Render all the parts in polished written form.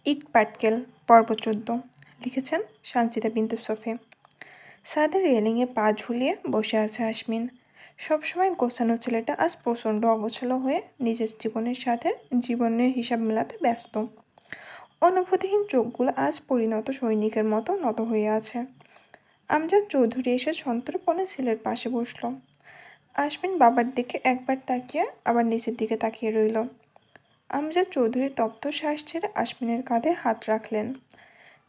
ইট পাটকেল পর্ব ১৪ লিখেছেন সানজিদা বিনতে সফি। ছাদের রেলিংয়ে পা ঝুলিয়ে বসে আছে আসমিন। সবসময় গোছানো ছেলেটা আজ প্রচণ্ড অগোছালো হয়ে নিজের জীবনের সাথে জীবনের হিসাব মেলাতে ব্যস্ত। অনুভূতিহীন চোখগুলো আজ পরিণত সৈনিকের মতো নত হয়ে আছে। আমজাদ চৌধুরী এসে সন্তর্পণে ছেলের পাশে বসল। আসমিন বাবার দিকে একবার তাকিয়ে আবার নিচের দিকে তাকিয়ে রইল। আমজাদ চৌধুরী তপ্ত শ্বাস ছেড়ে আসমিনের কাঁধে হাত রাখলেন।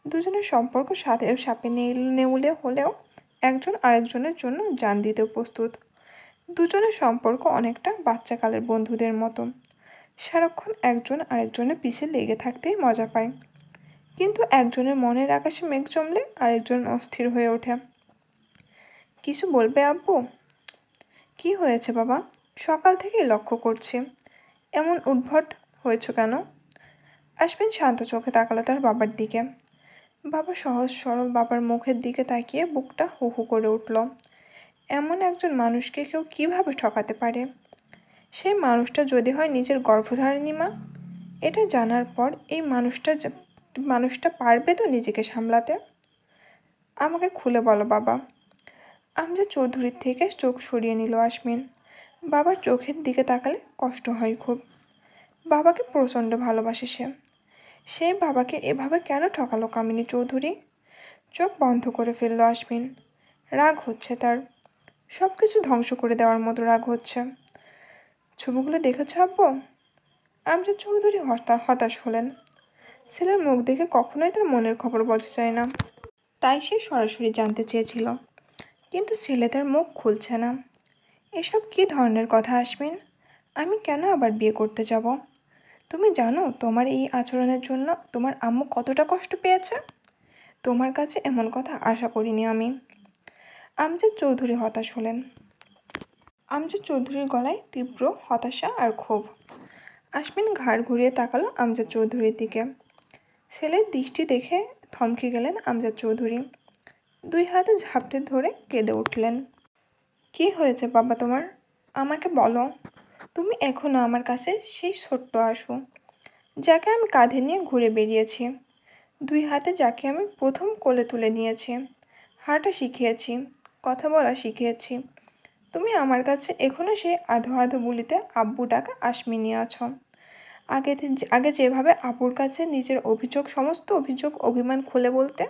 দুজনের সম্পর্ক সাপে নেউলে হলেও একজন আরেকজনের জন্য জান দিতেও প্রস্তুত। দুজনের সম্পর্ক অনেকটা বাচ্চাকালের বন্ধুদের মতো। সারাক্ষণ একজন আরেকজনের পিছে লেগে থাকতেই মজা পায়, কিন্তু একজনের মনের আকাশে মেঘ জমলে আরেকজন অস্থির হয়ে ওঠে। কিছু বলবে আব্বু? কি হয়েছে বাবা? সকাল থেকেই লক্ষ্য করছি, এমন উদ্ভট হয়েছ কেন? আসমিন শান্ত চোখে তাকালো তার বাবার দিকে। বাবা সহজ সরল বাবার মুখের দিকে তাকিয়ে বুকটা হু হু করে উঠল। এমন একজন মানুষকে কেউ কিভাবে ঠকাতে পারে? সেই মানুষটা যদি হয় নিজের গর্ভধারিণী মা। এটা জানার পর এই মানুষটা পারবে তো নিজেকে সামলাতে? আমাকে খুলে বলো বাবা। আমজাদ চৌধুরীর থেকে চোখ সরিয়ে নিল আসমিন। বাবার চোখের দিকে তাকালে কষ্ট হয় খুব। বাবাকে প্রচণ্ড ভালোবাসে সে। সেই বাবাকে এভাবে কেন ঠকালো কামিনী চৌধুরী? চোখ বন্ধ করে ফেলল আসমিন। রাগ হচ্ছে তার, সব কিছু ধ্বংস করে দেওয়ার মতো রাগ হচ্ছে। ছবিগুলো দেখেছ আব্বু? আমজাদ চৌধুরী হতাশ হলেন। ছেলের মুখ দেখে কখনোই তার মনের খবর বোঝা যায় না, তাই সে সরাসরি জানতে চেয়েছিল, কিন্তু ছেলে তার মুখ খুলছে না। এসব কী ধরনের কথা আসমিন? আমি কেন আবার বিয়ে করতে যাব? তুমি জানো তোমার এই আচরণের জন্য তোমার আম্মু কতটা কষ্ট পেয়েছে? তোমার কাছে এমন কথা আশা করিনি আমি। আমজাদ চৌধুরী হতাশ হলেন। আমজাদ চৌধুরীর গলায় তীব্র হতাশা আর ক্ষোভ। আসমিন ঘাড় ঘুরিয়ে তাকালো আমজাদ চৌধুরীর দিকে। ছেলের দৃষ্টি দেখে থমকে গেলেন আমজাদ চৌধুরী। দুই হাতে ঝাপটে ধরে কেঁদে উঠলেন। কি হয়েছে বাবা তোমার? আমাকে বলো। তুমি এখনো আমার কাছে সেই ছোট্ট আশু, যাকে আমি কাঁধে নিয়ে ঘুরে বেরিয়েছি, দুই হাতে যাকে আমি প্রথম কোলে তুলে নিয়েছি, হাঁটা শিখিয়েছি, কথা বলা শিখিয়েছি। তুমি আমার কাছে এখনও সেই আধো আধো বলিতে আব্বু ডাকা আসমিনী আছো। আগে যেভাবে আব্বুর কাছে নিজের সমস্ত অভিযোগ অভিমান খুলে বলতে,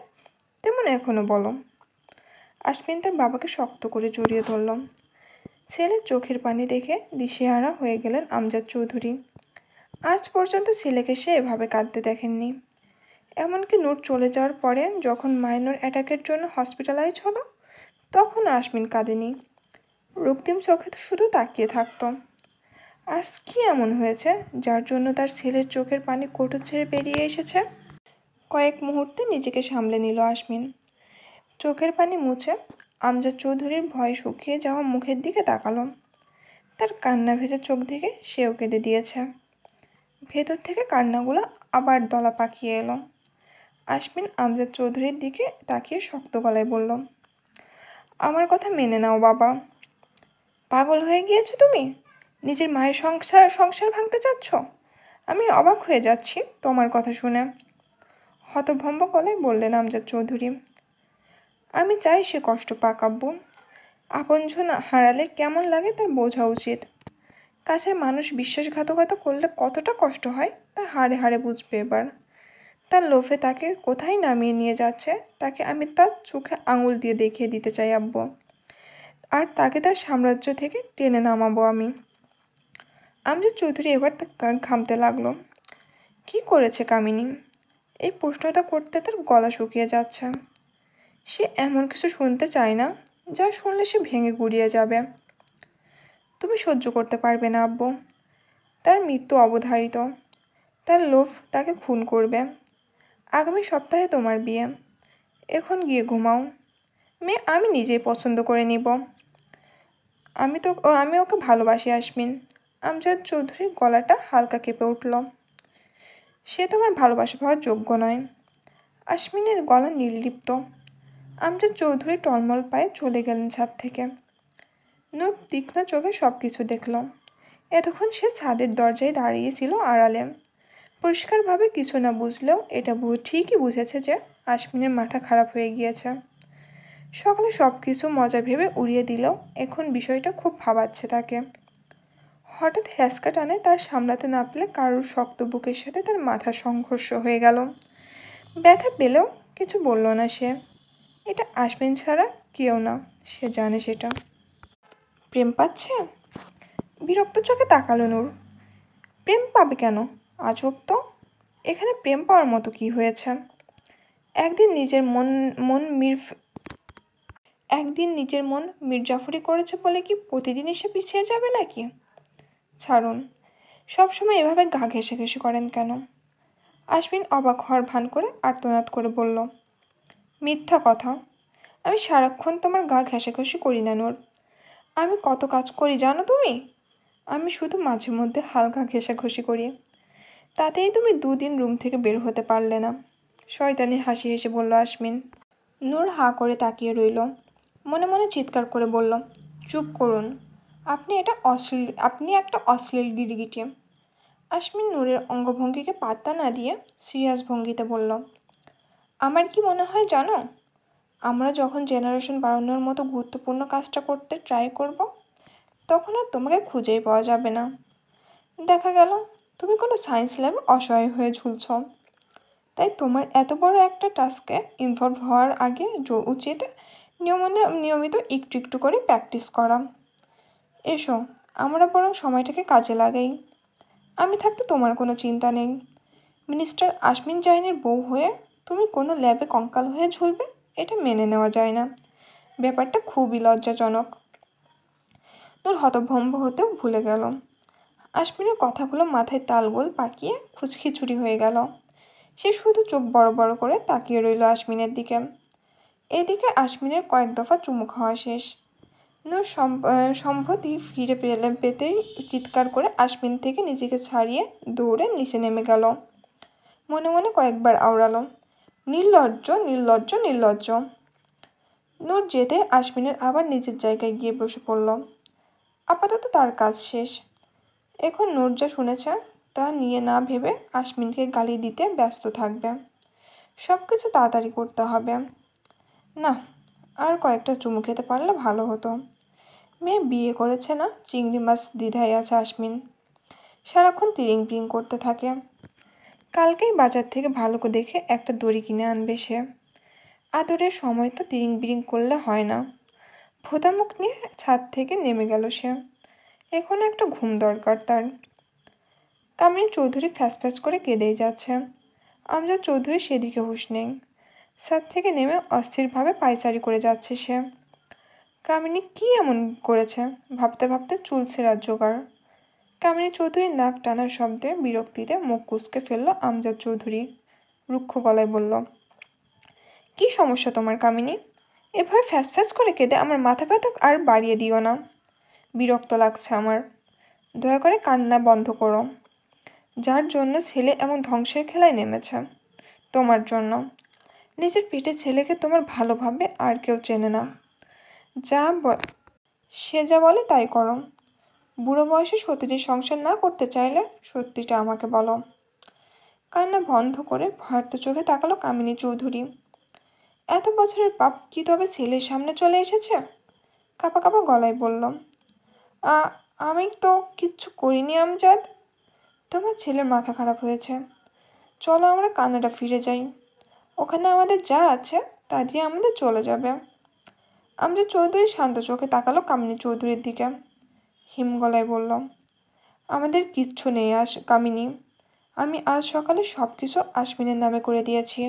তেমন এখনও বলো। আসমিন তার বাবাকে শক্ত করে জড়িয়ে ধরল। ছেলের চোখের পানি দেখে দিশেহারা হয়ে গেলেন আমজাদ চৌধুরী। আজ পর্যন্ত ছেলেকে সে এভাবে কাঁদতে দেখেননি। এমনকি নূর চলে যাওয়ার পরে যখন মাইনর অ্যাটাকের জন্য হসপিটালাইজ হলো, তখন আসমিন কাঁদেনি, রক্তিম চোখে শুধু তাকিয়ে থাকত। আজ কি এমন হয়েছে যার জন্য তার ছেলের চোখের পানি কোটর ছেড়ে বেরিয়ে এসেছে? কয়েক মুহূর্তে নিজেকে সামলে নিল আসমিন। চোখের পানি মুছে আমজাদ চৌধুরীর ভয় শুকিয়ে যাওয়া মুখের দিকে তাকালো। তার কান্না ভেজা চোখ দেখে সেও কেঁদে দিয়েছে। ভেতর থেকে কান্নাগুলো আবার দলা পাকিয়ে এলো। আসমিন আমজাদ চৌধুরীর দিকে তাকিয়ে শক্ত গলায় বলল, আমার কথা মেনে নাও বাবা। পাগল হয়ে গিয়েছো তুমি? নিজের মায়ের সংসার ভাঙতে চাচ্ছ? আমি অবাক হয়ে যাচ্ছি তোমার কথা শুনে, হতভম্ব গলায় বললেন আমজাদ চৌধুরী। আমি চাই সে কষ্ট পাক আব্বু। আপনজন হারালে কেমন লাগে তার বোঝা উচিত। কাছের মানুষ বিশ্বাসঘাতকতা করলে কতটা কষ্ট হয় তা হাড়ে হাড়ে বুঝবে এবার। তার লোভে তাকে কোথায় নামিয়ে নিয়ে যাচ্ছে তাকে আমি তার চোখে আঙুল দিয়ে দেখিয়ে দিতে চাই আব্বু, আর তাকে তার সাম্রাজ্য থেকে টেনে নামাবো আমি। আমজাদ চৌধুরী এবার ঘামতে লাগলো। কি করেছে কামিনী? এই প্রশ্নটা করতে তার গলা শুকিয়ে যাচ্ছে। সে এমন কিছু শুনতে চায় না যা শুনলে সে ভেঙে গুড়িয়ে যাবে। তুমি সহ্য করতে পারবে না আব্বু। তার মৃত্যু অবধারিত। তার লোভ তাকে খুন করবে। আগামী সপ্তাহে তোমার বিয়ে। এখন গিয়ে ঘুমাও। মেয়ে আমি নিজেই পছন্দ করে নিব। আমি ওকে ভালোবাসি আসমিন। আমজাদ চৌধুরীর গলাটা হালকা কেঁপে উঠল। সে তোমার ভালোবাসা পাওয়ার যোগ্য নয়। আসমিনের গলা নির্লিপ্ত। আমজাদ চৌধুরী টলমল পায়ে চলে গেলেন ছাদ থেকে। নূর তীক্ষ্ণ চোখে সব কিছু দেখল। এতক্ষণ সে ছাদের দরজায় দাঁড়িয়েছিল আড়ালে। পরিষ্কারভাবে কিছু না বুঝলেও এটা ঠিকই বুঝেছে যে আশমিনের মাথা খারাপ হয়ে গিয়েছে। সকালে সব কিছু মজা ভেবে উড়িয়ে দিলেও এখন বিষয়টা খুব ভাবাচ্ছে তাকে। হঠাৎ হ্যাঁচকা টানে তার সামলাতে না পেলে কারোর শক্ত বুকের সাথে তার মাথার সংঘর্ষ হয়ে গেল। ব্যথা পেলেও কিছু বলল না সে। এটা আশমিন ছাড়া কেউ না, সে জানে সেটা। প্রেম পাচ্ছে? বিরক্ত চোখে তাকালো নূর। প্রেম পাবে কেন? আজব তো, এখানে প্রেম পাওয়ার মতো কি হয়েছে? একদিন নিজের মন মির্জাফরি করেছে বলে কি প্রতিদিন এসে পিছিয়ে যাবে নাকি? ছাড়ুন, সবসময় এভাবে গা ঘেঁষে করেন কেন? আশমিন অবাক হওয়ার ভান করে আর্তনাদ করে বলল, মিথ্যা কথা। আমি সারাক্ষণ তোমার গা ঘেঁষাঘেঁষি করি না নূর। আমি কত কাজ করি জানো তুমি? আমি শুধু মাঝে মধ্যে হালকা ঘেঁষাঘষি করি। তাতেই তুমি 2 দিন রুম থেকে বের হতে পারলে না। শয়তানি হাসি হেসে বলল আশমিন। নূর হাঁ করে তাকিয়ে রইল। মনে মনে চিৎকার করে বলল, চুপ করুন, আপনি একটা অশ্লীল গিরগিটি। আশমিন নূরের অঙ্গভঙ্গিকে পাত্তা না দিয়ে সিরিয়াস ভঙ্গিতে বলল, আমার কি মনে হয় জানো? আমরা যখন জেনারেশন বাড়ানোর মতো গুরুত্বপূর্ণ কাজটা করতে ট্রাই করব, তখন আর তোমাকে খুঁজেই পাওয়া যাবে না। দেখা গেল তুমি কোনো সায়েন্স ল্যাবে অসহায় হয়ে ঝুলছ। তাই তোমার এত বড় একটা টাস্কে ইনভলভ হওয়ার আগে উচিত নিয়মিত একটু একটু করে প্র্যাকটিস করা। এসো, আমরা বরং সময়টাকে কাজে লাগাই। আমি থাকতে তোমার কোনো চিন্তা নেই। মিনিস্টার আশমিন জাইনের বউ হয়ে তুমি কোনো ল্যাবে কঙ্কাল হয়ে ঝুলবে, এটা মেনে নেওয়া যায় না। ব্যাপারটা খুবই লজ্জাজনক। তোর হতভম্ব হতেও ভুলে গেল। আশমিনের কথাগুলো মাথায় তালগোল পাকিয়ে খিচুড়ি হয়ে গেল। সে শুধু চোখ বড় বড় করে তাকিয়ে রইল আশমিনের দিকে। এদিকে আশমিনের কয়েক দফা চুমু খাওয়া শেষ। নূর সম্ভতি ফিরে পেতেই চিৎকার করে আশমিন থেকে নিজেকে ছাড়িয়ে দৌড়ে নিচে নেমে গেল। মনে মনে কয়েকবার আওড়ালো, নির্লজ্জ নির্লজ্জ নির্লজ্জ। নূর যেতে আশমিনের আবার নিজের জায়গায় গিয়ে বসে পড়ল। আপাতত তার কাজ শেষ। এখন নূর যা শুনেছে তা নিয়ে না ভেবে আশমিনকে গালি দিতে ব্যস্ত থাকবে। সব কিছু তাড়াতাড়ি করতে হবে। না, আর কয়েকটা চুমু খেতে পারলে ভালো হতো। মেয়ে বিয়ে করেছে না, চিংড়ি মাছ দ্বিধায় আছে আশমিন। সারাক্ষণ তিরিং বিরিং করতে থাকে। কালকেই বাজার থেকে ভালো করে দেখে একটা দড়ি কিনে আনবে সে। আদরের সময় তো তিরিং বিরিং করলে হয় না। ভোঁতামুখ নিয়ে ছাদ থেকে নেমে গেল সে। এখন একটা ঘুম দরকার তার। কামিনী চৌধুরী ফ্যাস করে কেঁদেই যাচ্ছে। আমজাদ চৌধুরী সেদিকে হুঁশ নেই। ছাদ থেকে নেমে অস্থিরভাবে পায়চারি করে যাচ্ছে সে। কামিনী কি এমন করেছে ভাবতে ভাবতে চুল ছেঁড়ার জোগাড়। কামিনী চৌধুরীর নাক টানার শব্দে বিরক্তিতে মুখ কুঁচকে ফেলল আমজাদ চৌধুরী। রুক্ষ গলায় বলল, কি সমস্যা তোমার কামিনী? এভাবে ফ্যাস করে কেঁদে আমার মাথা ব্যথা আর বাড়িয়ে দিও না। বিরক্ত লাগছে আমার। দয়া করে কান্না বন্ধ করো। যার জন্য ছেলে এমন ধ্বংসের খেলায় নেমেছে, তোমার জন্য। নিজের পেটে ছেলেকে তোমার ভালোভাবে আর কেউ চেনে না। সে যা বলে তাই করো। বুড়ো বয়সে সতীর সংসার না করতে চাইলে সত্যিটা আমাকে বলো। কান্না বন্ধ করে ভয়ার্ত চোখে তাকালো কামিনী চৌধুরী। এত বছরের পাপ কি তবে ছেলের সামনে চলে এসেছে? কাঁপা কাঁপা গলায় বলল, আমি তো কিচ্ছু করিনি আমজাদ। তোমার ছেলের মাথা খারাপ হয়েছে। চলো আমরা কানাডা ফিরে যাই। ওখানে আমাদের যা আছে তা দিয়ে আমাদের চলে যাবে। আমজাদ চৌধুরী শান্ত চোখে তাকালো কামিনী চৌধুরীর দিকে। হিম গলায় বলল, আমাদের কিচ্ছু নেই কামিনী। আমি আজ সকালে সব কিছু আশমিনের নামে করে দিয়েছি।